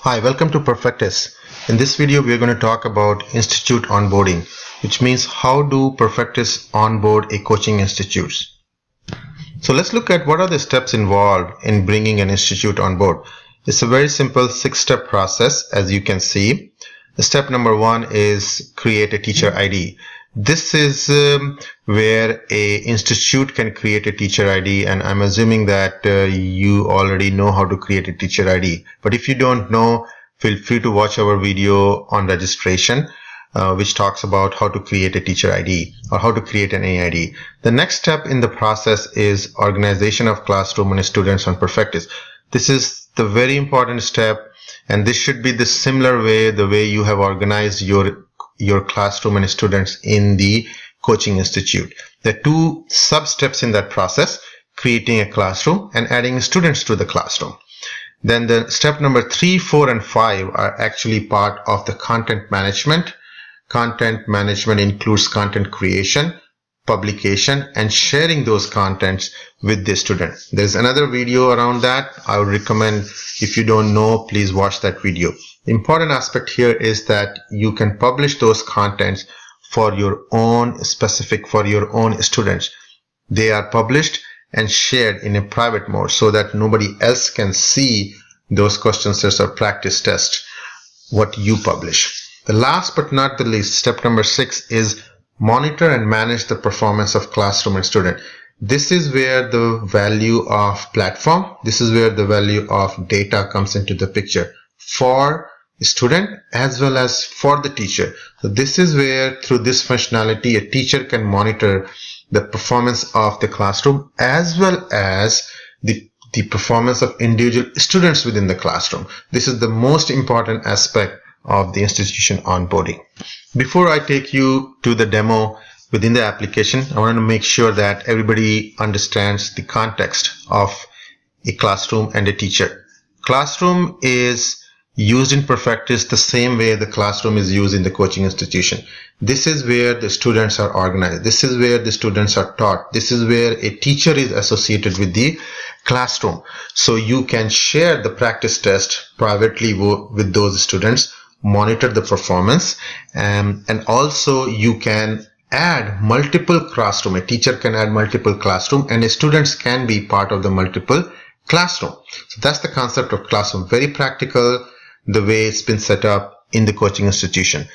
Hi, welcome to Perfectus. In this video, we are going to talk about institute onboarding, which means how do Perfectus onboard a coaching institute. So let's look at what are the steps involved in bringing an institute on board. It's a very simple 6-step process, as you can see. The step number 1 is create a teacher ID. This is where a institute can create a teacher ID, and I'm assuming that you already know how to create a teacher ID. But if you don't know, feel free to watch our video on registration, which talks about how to create a teacher ID or how to create an AID. The next step in the process is organization of classroom and students on Perfectus. This is the very important step, and this should be the similar way, the way you have organized your classroom and students in the coaching institute. There are 2 sub-steps in that process: creating a classroom and adding students to the classroom. Then the step number 3, 4, and 5 are actually part of the content management. Content management includes content creation, publication, and sharing those contents with the student. There's another video around that. I would recommend, if you don't know, please watch that video. The important aspect here is that you can publish those contents for your own for your own students. They are published and shared in a private mode so that nobody else can see those question sets or practice tests, what you publish. The last but not the least, step number 6 is monitor and manage the performance of classroom and student. This is where the value of platform, this is where the value of data comes into the picture for student as well as for the teacher. So this is where, through this functionality, a teacher can monitor the performance of the classroom as well as the performance of individual students within the classroom. This is the most important aspect of the institution onboarding. Before I take you to the demo within the application, I want to make sure that everybody understands the context of a classroom and a teacher. Classroom is used in Perfectus the same way the classroom is used in the coaching institution. This is where the students are organized. This is where the students are taught. This is where a teacher is associated with the classroom. So you can share the practice test privately with those students, monitor the performance, and also you can add multiple classroom. A teacher can add multiple classroom, and the students can be part of the multiple classroom. So that's the concept of classroom. Very practical, the way it's been set up in the coaching institution.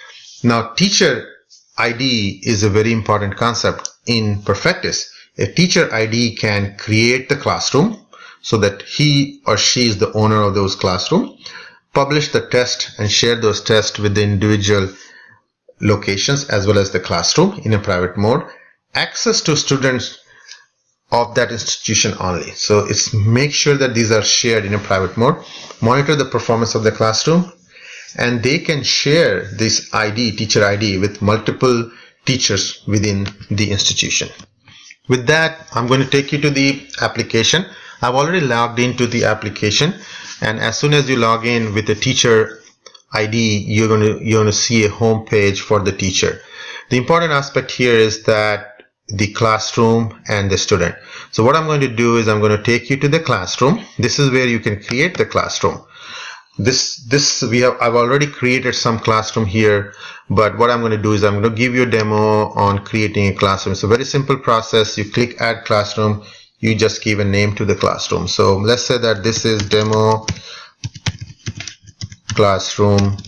Now, teacher ID is a very important concept in Perfectus. A teacher ID can create the classroom so that he or she is the owner of those classroom, publish the test and share those tests with the individual locations as well as the classroom in a private mode, access to students of that institution only. So it's make sure that these are shared in a private mode, monitor the performance of the classroom, and they can share this ID, teacher ID, with multiple teachers within the institution. With that, I'm going to take you to the application. I've already logged into the application, and as soon as you log in with the teacher ID, you're going to see a home page for the teacher. The important aspect here is that the classroom and the student. So what I'm going to do is I'm going to take you to the classroom. This is where you can create the classroom. I've already created some classroom here, but what I'm going to do is I'm going to give you a demo on creating a classroom. It's a very simple process. You click add classroom, you just give a name to the classroom. So let's say that this is demo classroom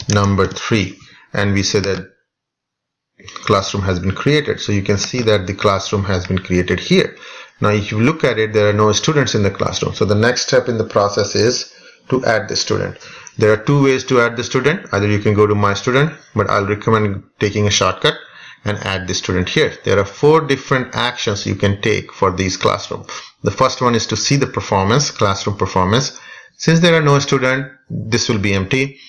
number 3, and we say that classroom has been created. So you can see that the classroom has been created here. Now if you look at it, there are no students in the classroom. So the next step in the process is to add the student. There are 2 ways to add the student. Either you can go to my student, but I'll recommend taking a shortcut and add the student here. There are 4 different actions you can take for these classroom. The first one is to see the performance, classroom performance. Since there are no student, this will be empty.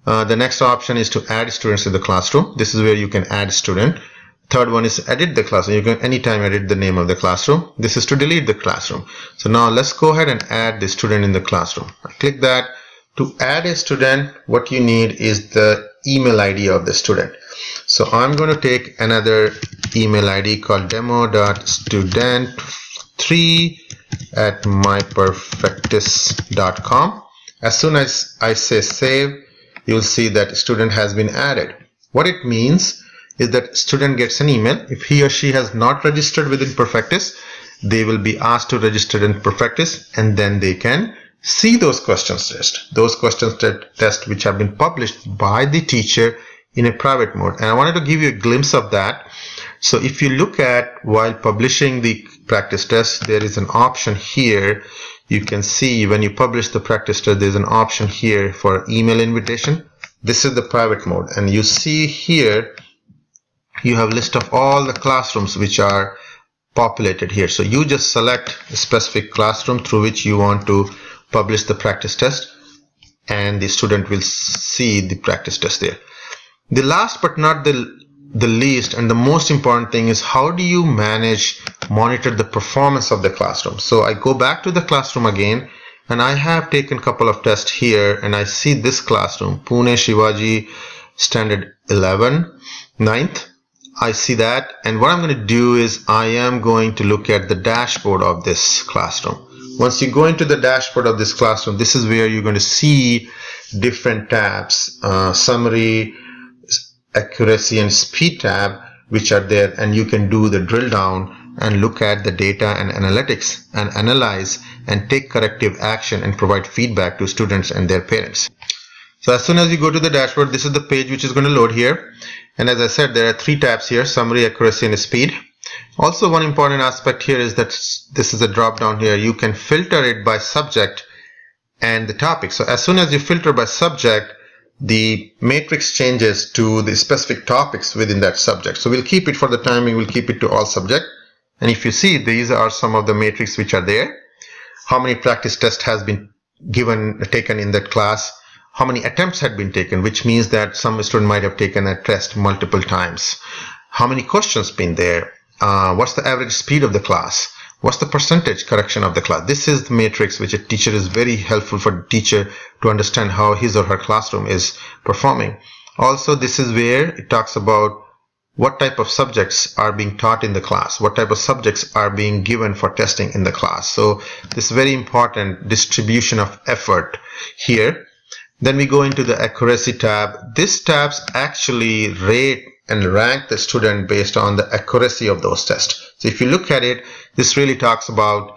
The next option is to add students to the classroom. This is where you can add student. Third one is edit the classroom. You can anytime edit the name of the classroom. This is to delete the classroom. So now let's go ahead and add the student in the classroom. I click that. To add a student, what you need is the email ID of the student. So I'm going to take another email ID called demo.student 3@myperfectus.com. As soon as I say save, you'll see that student has been added. What it means is that student gets an email. If he or she has not registered within Perfectus, they will be asked to register in Perfectus, and then they can see those questions test which have been published by the teacher in a private mode. And I wanted to give you a glimpse of that. So if you look at while publishing the practice test, there is an option here. You can see when you publish the practice test, there's an option here for email invitation. This is the private mode, and you see here you have a list of all the classrooms which are populated here. So you just select a specific classroom through which you want to publish the practice test, and the student will see the practice test there. The last but not the least and the most important thing is, how do you monitor the performance of the classroom? So I go back to the classroom again, and I have taken a couple of tests here, and I see this classroom, Pune Shivaji Standard 11, 9th. I see that, and what I'm going to do is I am going to look at the dashboard of this classroom. Once you go into the dashboard of this classroom, this is where you're going to see different tabs, summary, accuracy, and speed tab, which are there, and you can do the drill down and look at the data and analytics and analyze and take corrective action and provide feedback to students and their parents. So as soon as you go to the dashboard, this is the page which is going to load here. And as I said, there are 3 tabs here: summary, accuracy, and speed. Also, one important aspect here is that this is a drop down here. You can filter it by subject and the topic. So as soon as you filter by subject, the matrix changes to the specific topics within that subject. So we'll keep it for the timing, we'll keep it to all subject. And if you see, these are some of the matrix which are there. How many practice tests has been taken in that class, how many attempts had been taken, which means that some student might have taken a test multiple times, how many questions been there, what's the average speed of the class, what's the percentage correction of the class. This is the matrix which a teacher is very helpful for the teacher to understand how his or her classroom is performing. Also, this is where it talks about what type of subjects are being taught in the class, what type of subjects are being given for testing in the class. So this is very important distribution of effort here. Then we go into the accuracy tab. This tabs actually rate and rank the student based on the accuracy of those tests. So if you look at it, this really talks about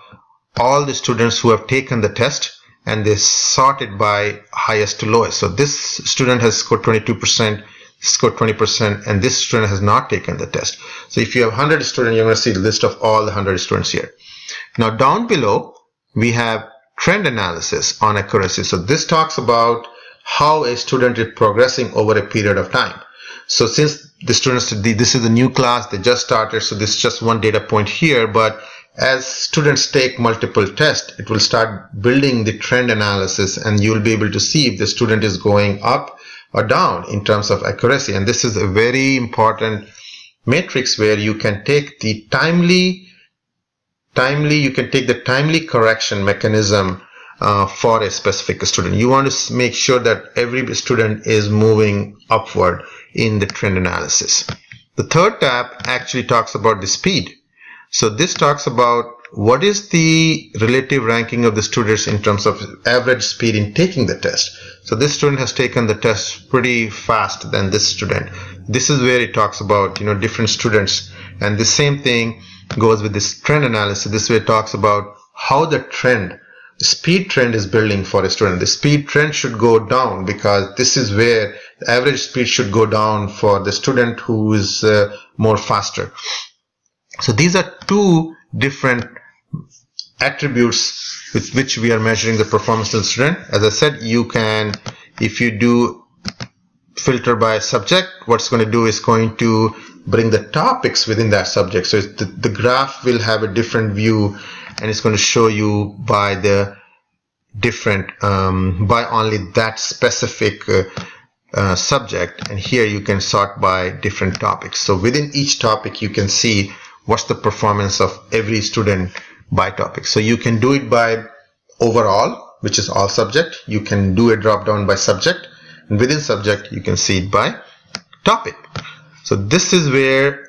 all the students who have taken the test, and they sort it by highest to lowest. So this student has scored 22%, scored 20%, and this student has not taken the test. So if you have 100 students, you're going to see the list of all the 100 students here. Now down below, we have trend analysis on accuracy. So this talks about how a student is progressing over a period of time. So since the students, this is a new class, they just started, so this is just one data point here, but as students take multiple tests, it will start building the trend analysis, and you'll be able to see if the student is going up or down in terms of accuracy. And this is a very important matrix where you can take the timely correction mechanism for a specific student. You want to make sure that every student is moving upward in the trend analysis. The third tab actually talks about the speed. So this talks about what is the relative ranking of the students in terms of average speed in taking the test. So this student has taken the test pretty fast than this student. This is where it talks about, different students, and the same thing goes with this trend analysis. This way it talks about how the speed trend is building for a student. The speed trend should go down because this is where the average speed should go down for the student who is more faster. So these are 2 different attributes with which we are measuring the performance of the student. As I said, you can, if you do filter by subject, what's going to do is going to bring the topics within that subject. So the graph will have a different view, and it's going to show you by the different by only that specific subject, and here you can sort by different topics. So within each topic you can see what's the performance of every student by topic. So you can do it by overall, which is all subject. You can do a drop down by subject, and within subject you can see it by topic. So this is where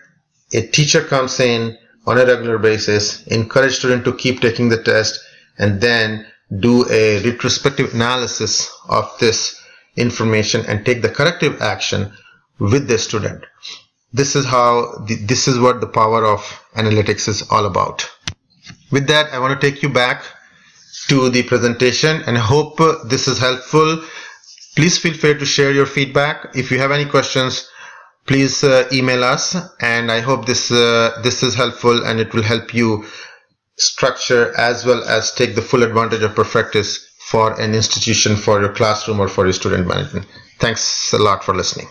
a teacher comes in on a regular basis, encourage students to keep taking the test, and then do a retrospective analysis of this information and take the corrective action with the student. This is what the power of analytics is all about. With that, I want to take you back to the presentation, and I hope this is helpful. Please feel free to share your feedback. If you have any questions, please email us, and I hope this is helpful and it will help you structure as well as take the full advantage of Perfectis for an institution, for your classroom, or for your student management. Thanks a lot for listening.